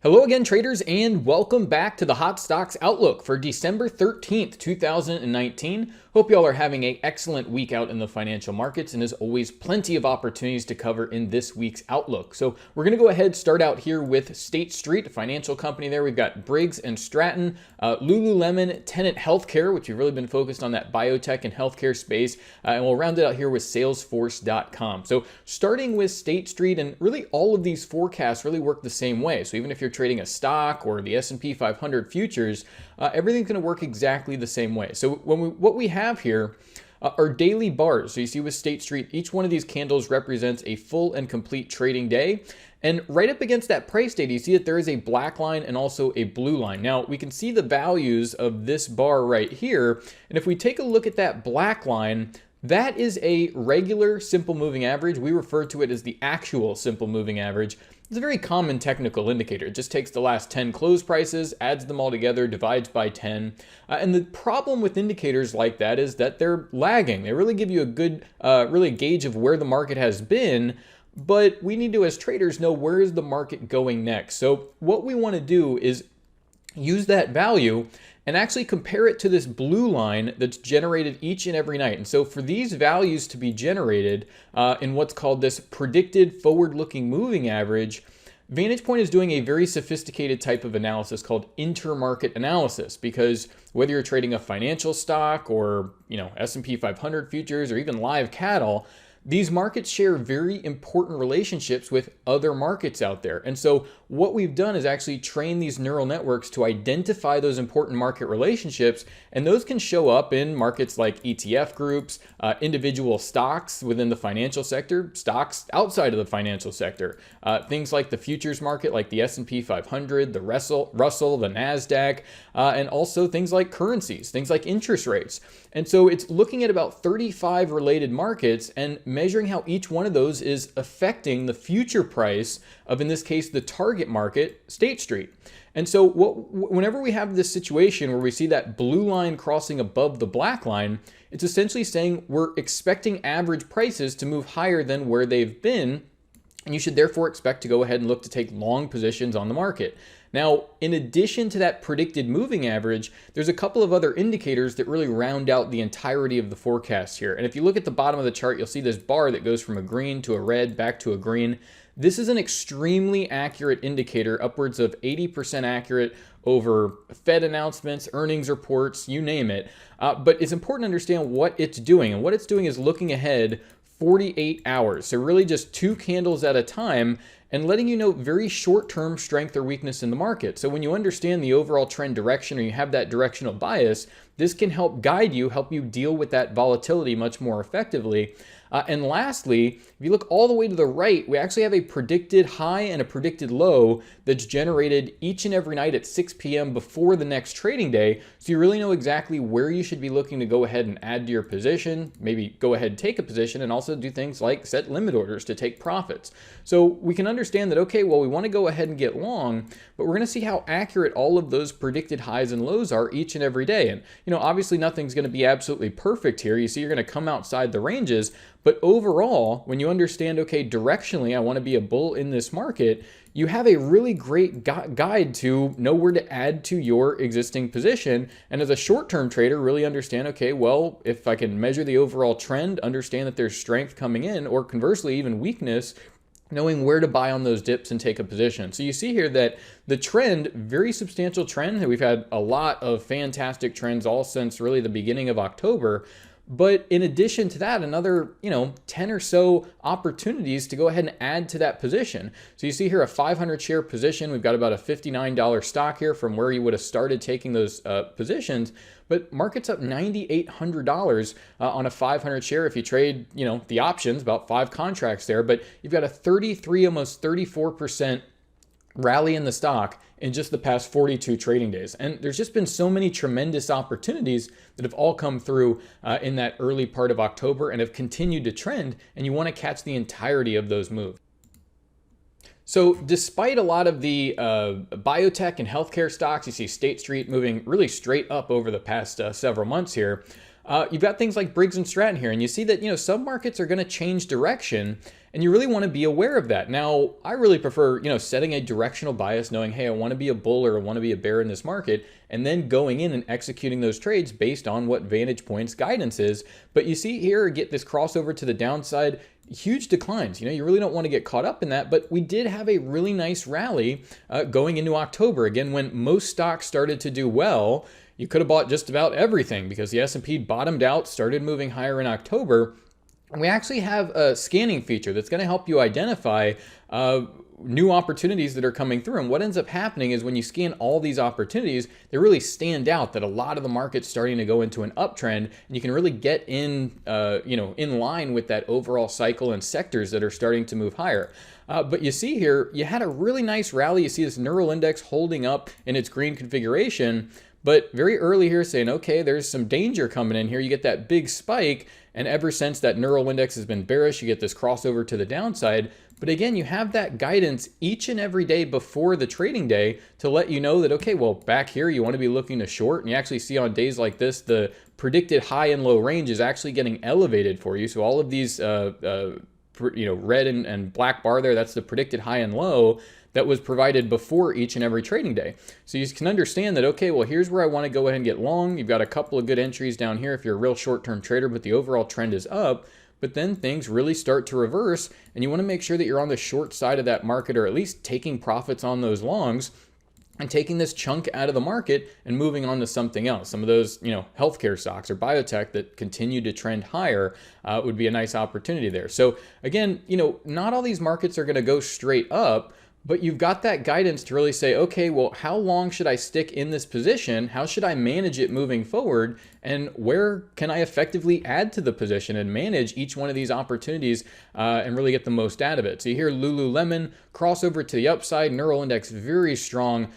Hello again, traders, and welcome back to the Hot Stocks Outlook for December 13th, 2019. Hope y'all are having an excellent week out in the financial markets, and as always, plenty of opportunities to cover in this week's Outlook. So we're going to go ahead, start out here with State Street, a financial company there. We've got Briggs and Stratton, Lululemon, Tenant Healthcare, which we've really been focused on that biotech and healthcare space, and we'll round it out here with Salesforce.com. So starting with State Street, and really all of these forecasts really work the same way. So even if you're trading a stock or the S&P 500 futures, everything's going to work exactly the same way. So what we have here are daily bars. So you see with State Street, each one of these candles represents a full and complete trading day. And right up against that price data, you see that there is a black line and also a blue line. Now, we can see the values of this bar right here. And if we take a look at that black line, that is a regular simple moving average. We refer to it as the actual simple moving average. It's a very common technical indicator. It just takes the last 10 close prices, adds them all together, divides by 10. And the problem with indicators like that is that they're lagging. They really give you a good really gauge of where the market has been, but we need to, as traders, know where is the market going next. So what we want to do is use that value and actually compare it to this blue line that's generated each and every night. And so for these values to be generated in what's called this predicted forward-looking moving average, Vantagepoint is doing a very sophisticated type of analysis called intermarket analysis, because whether you're trading a financial stock or S&P 500 futures or even live cattle, these markets share very important relationships with other markets out there. And so what we've done is actually train these neural networks to identify those important market relationships. And those can show up in markets like ETF groups, individual stocks within the financial sector, stocks outside of the financial sector, things like the futures market, like the S&P 500, the Russell, the NASDAQ, and also things like currencies, things like interest rates. And so it's looking at about 35 related markets and measuring how each one of those is affecting the future price of, in this case, the target market, State Street. And so whenever we have this situation where we see that blue line crossing above the black line, it's essentially saying we're expecting average prices to move higher than where they've been. And you should therefore expect to go ahead and look to take long positions on the market. Now, in addition to that predicted moving average, there's a couple of other indicators that really round out the entirety of the forecast here. And if you look at the bottom of the chart, you'll see this bar that goes from a green to a red, back to a green. This is an extremely accurate indicator, upwards of 80% accurate over Fed announcements, earnings reports, you name it. But it's important to understand what it's doing. And what it's doing is looking ahead 48 hours. So really just two candles at a time and letting you know very short-term strength or weakness in the market. So when you understand the overall trend direction or you have that directional bias, this can help guide you, help you deal with that volatility much more effectively. And lastly, if you look all the way to the right, we actually have a predicted high and a predicted low that's generated each and every night at 6 p.m. before the next trading day. So you really know exactly where you should be looking to go ahead and add to your position, maybe go ahead and take a position, and also do things like set limit orders to take profits. So we can understand that, okay, well, we want to go ahead and get long, but we're going to see how accurate all of those predicted highs and lows are each and every day. And, obviously nothing's going to be absolutely perfect here. You see, you're going to come outside the ranges. But overall, when you understand, okay, directionally, I want to be a bull in this market, you have a really great guide to know where to add to your existing position. And as a short-term trader, really understand, okay, well, if I can measure the overall trend, understand that there's strength coming in, or conversely, even weakness, knowing where to buy on those dips and take a position. So you see here that the trend, very substantial trend, we've had a lot of fantastic trends all since really the beginning of October. But in addition to that, another 10 or so opportunities to go ahead and add to that position. So you see here a 500 share position. We've got about a $59 stock here from where you would have started taking those positions. But market's up $9,800 on a 500 share if you trade, the options, about 5 contracts there. But you've got a 33, almost 34% rally in the stock in just the past 42 trading days. And there's just been so many tremendous opportunities that have all come through in that early part of October and have continued to trend, and you want to catch the entirety of those moves. So despite a lot of the biotech and healthcare stocks, you see State Street moving really straight up over the past several months here. You've got things like Briggs and Stratton here, and you see that some markets are going to change direction. And you really want to be aware of that. Now, I really prefer, setting a directional bias, knowing, hey, I want to be a bull or I want to be a bear in this market, and then going in and executing those trades based on what Vantagepoint's guidance is. But you see here, get this crossover to the downside, huge declines. You really don't want to get caught up in that, but we did have a really nice rally going into October. Again, when most stocks started to do well, you could have bought just about everything because the S&P bottomed out, started moving higher in October. And we actually have a scanning feature that's going to help you identify new opportunities that are coming through. And what ends up happening is when you scan all these opportunities, they really stand out that a lot of the market's starting to go into an uptrend, and you can really get in, in line with that overall cycle and sectors that are starting to move higher. But you see here, you had a really nice rally. You see this neural index holding up in its green configuration, but very early here saying, okay, there's some danger coming in here. You get that big spike, and ever since that neural index has been bearish, you get this crossover to the downside. But again, you have that guidance each and every day before the trading day to let you know that, okay, well, back here, you want to be looking to short. And you actually see on days like this, the predicted high and low range is actually getting elevated for you. So all of these, red and black bar there, that's the predicted high and low that was provided before each and every trading day. So you can understand that, okay, well, here's where I want to go ahead and get long. You've got a couple of good entries down here if you're a real short-term trader, but the overall trend is up. But then things really start to reverse, and you want to make sure that you're on the short side of that market, or at least taking profits on those longs and taking this chunk out of the market and moving on to something else. Some of those, healthcare stocks or biotech that continue to trend higher would be a nice opportunity there. So again, not all these markets are going to go straight up, but you've got that guidance to really say, okay, well, how long should I stick in this position? How should I manage it moving forward? And where can I effectively add to the position and manage each one of these opportunities and really get the most out of it? So you hear Lululemon crossover to the upside, neural index very strong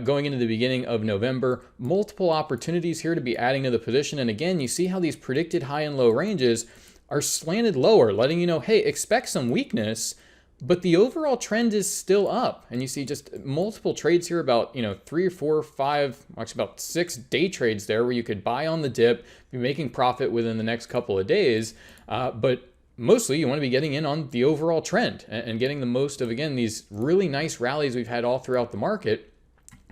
going into the beginning of November. Multiple opportunities here to be adding to the position. And again, you see how these predicted high and low ranges are slanted lower, letting you know, hey, expect some weakness, but the overall trend is still up. And you see just multiple trades here, about 3 or 4 or 5, actually about 6 day trades there where you could buy on the dip, be making profit within the next couple of days. But mostly you want to be getting in on the overall trend and getting the most of, again, these really nice rallies we've had all throughout the market.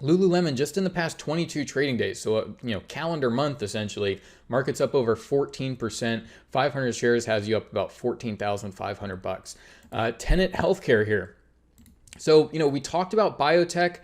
Lululemon, just in the past 22 trading days, so calendar month essentially, market's up over 14%. 500 shares has you up about $14,500. Tenant Healthcare here. So we talked about biotech.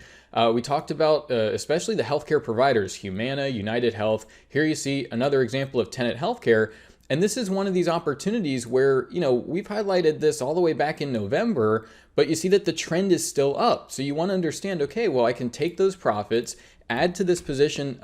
We talked about especially the healthcare providers, Humana, United Health. Here you see another example of Tenant Healthcare. And this is one of these opportunities where, we've highlighted this all the way back in November, but you see that the trend is still up. So you want to understand, okay, well, I can take those profits, add to this position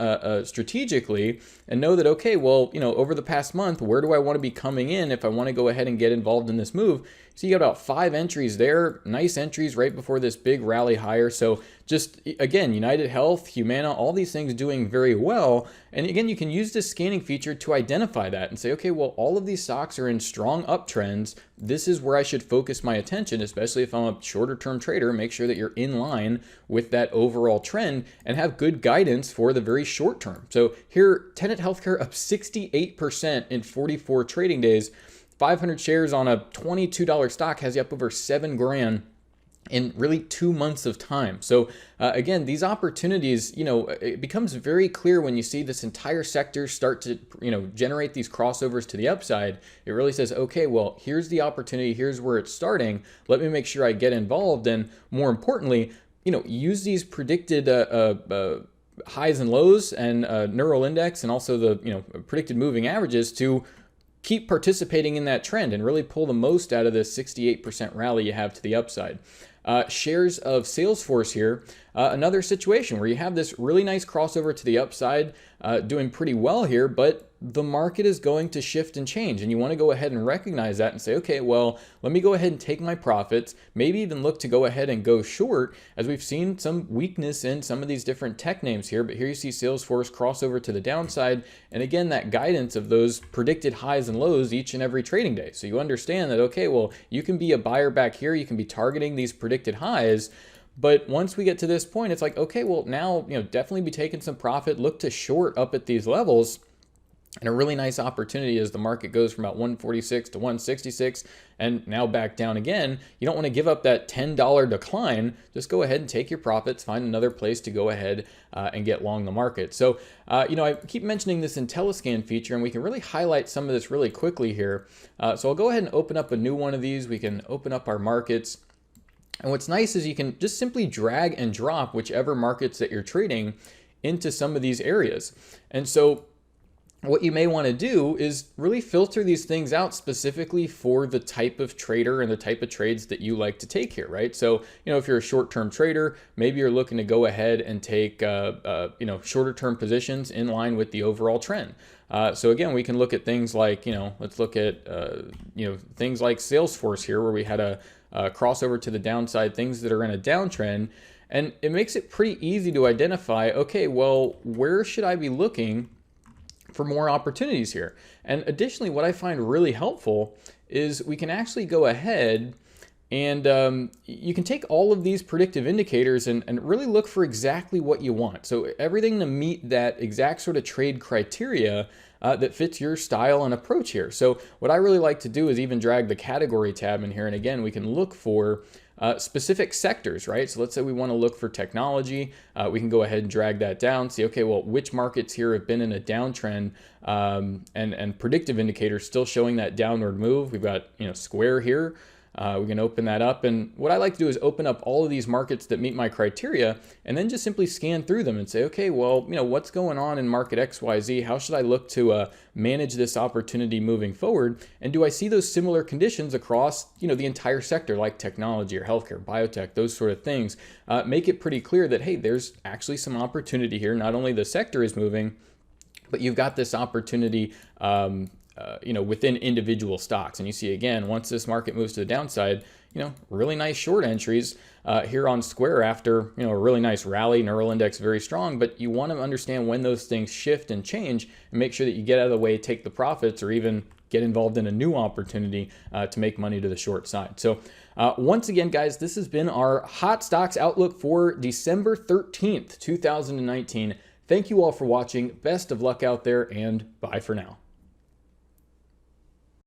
strategically, and know that, okay, well, over the past month, where do I want to be coming in if I want to go ahead and get involved in this move? So you got about 5 entries there, nice entries right before this big rally higher. So just, again, United Health, Humana, all these things doing very well. And again, you can use this scanning feature to identify that and say, okay, well, all of these stocks are in strong uptrends. This is where I should focus my attention, especially if I'm a shorter term trader. Make sure that you're in line with that overall trend and have good guidance for the very short term. So here, Tenant Healthcare up 68% in 44 trading days. 500 shares on a $22 stock has you up over $7 grand in really 2 months of time. So again, these opportunities, it becomes very clear when you see this entire sector start to, generate these crossovers to the upside. It really says, okay, well, here's the opportunity. Here's where it's starting. Let me make sure I get involved. And more importantly, use these predicted highs and lows and neural index and also the, predicted moving averages to keep participating in that trend and really pull the most out of this 68% rally you have to the upside. Shares of Salesforce here, another situation where you have this really nice crossover to the upside, doing pretty well here, but the market is going to shift and change. And you want to go ahead and recognize that and say, okay, well, let me go ahead and take my profits, maybe even look to go ahead and go short, as we've seen some weakness in some of these different tech names here. But here you see Salesforce crossover to the downside. And again, that guidance of those predicted highs and lows each and every trading day. So you understand that, okay, well, you can be a buyer back here. You can be targeting these predicted highs. But once we get to this point, it's like, okay, well, now, definitely be taking some profit, look to short up at these levels. And a really nice opportunity as the market goes from about 146 to 166 and now back down again. You don't want to give up that $10 decline. Just go ahead and take your profits, find another place to go ahead and get long the market. So, I keep mentioning this IntelliScan feature, and we can really highlight some of this really quickly here. So I'll go ahead and open up a new one of these. We can open up our markets. And what's nice is you can just simply drag and drop whichever markets that you're trading into some of these areas. And so what you may want to do is really filter these things out specifically for the type of trader and the type of trades that you like to take here, right? So, if you're a short-term trader, maybe you're looking to go ahead and take, shorter-term positions in line with the overall trend. So again, we can look at things like, let's look at, things like Salesforce here, where we had a crossover to the downside, things that are in a downtrend. And it makes it pretty easy to identify, okay, well, where should I be looking for more opportunities here? And additionally, what I find really helpful is we can actually go ahead and you can take all of these predictive indicators and really look for exactly what you want. So everything to meet that exact sort of trade criteria that fits your style and approach here. So what I really like to do is even drag the category tab in here. And again, we can look for specific sectors, right? So let's say we want to look for technology. We can go ahead and drag that down, see, okay, well, which markets here have been in a downtrend, and predictive indicators still showing that downward move. We've got, Square here. We can open that up. And what I like to do is open up all of these markets that meet my criteria and then just simply scan through them and say, okay, well, what's going on in market XYZ? How should I look to manage this opportunity moving forward? And do I see those similar conditions across, the entire sector, like technology or healthcare, biotech, those sort of things? Make it pretty clear that, hey, there's actually some opportunity here. Not only the sector is moving, but you've got this opportunity within individual stocks. And you see, again, once this market moves to the downside, really nice short entries here on Square after, a really nice rally, neural index very strong. But you want to understand when those things shift and change and make sure that you get out of the way, take the profits, or even get involved in a new opportunity to make money to the short side. So once again, guys, this has been our Hot Stocks Outlook for December 13th, 2019. Thank you all for watching. Best of luck out there, and bye for now.